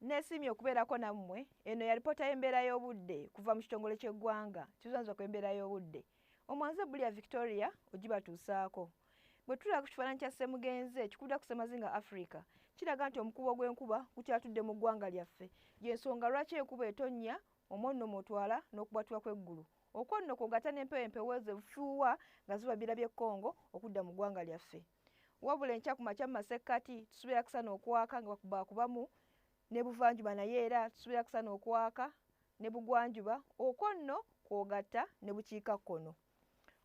Nesimye okubeerako nammwe. Eno ya lipoota y'embeera y'obudde kuva mu kitongole ky'eggwanga kibusanzwe ku embeera y'obudde. Omwanze Bulya Victoria ogibatuusaako. Bwe tulaba ku kifaananyi kya Ssemugenzi ekikubira ku Ssemazinga Africa kiraga nti omukubo gw'enkuba gukyatudde mu ggwanga lyaffe. Y'ensonga lwaki enkuba etonnya, omwonno mwotwala n'okubwatibwa kw'eggulu. Okwo nno kw'ogatta n'empewo empewoze bufuuwa nga ziva bira by'e Congo okudda mu ggwanga lyaffe. Wabula enkya ku makya mu masekkati tusuubira kusana okwaka nga bakubamu ne buvanjuba naye era tusuubira kusana okwaka ne bugwanjuba okwo nno kw'ogatta ne bukiikakkono.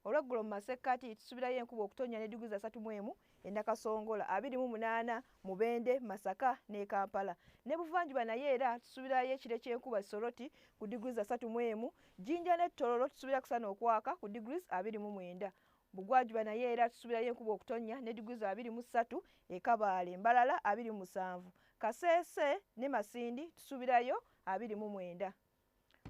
Olweggulo mu masekkati tusuubirayo enkuba okutonnya ne diguli za 31 e Nakasongola, 28 Mubende, Masaka ne Kampala. Ne buvanjuba naye era tusuubirayo ekire ky'enkuba Soroti ku diguli za 31, Jinja ne Tororo tusuubira kusana okwaka ku diguli 29. Bugwanjuba naye era tusuubirayo enkuba okutonnya ne diguli za 23 e Kabaale, Mbalala 27. Kaseese ne Masindi tusuubirayo 29.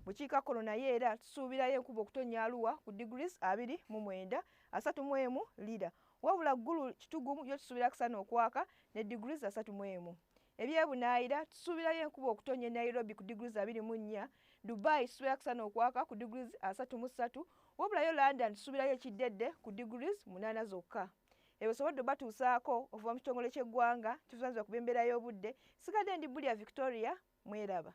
Bukiikakkono naye era tusuubirayo enkuba okutonnya Arua ku degrees 29, 31 Lira. Wabula ggulu Kitugumu yo tusuubira kusana okwaka ne degrees 31. Ebyebunaayira tusuubirayo enkuba okutonnya Nairobi ku degrees 24, Dubai tusuubira kusana okwaka ku degrees 33, wabula yo London tusuubirayo ekiddedde ku degrees 8 zokka. Ebyo sobodde batuusaako okuva mu kitongole ky'eggwanga kivunaanyizibwa ku by'embeera y'obudde. Sigadde ndi Bulya Victoria, mweraba.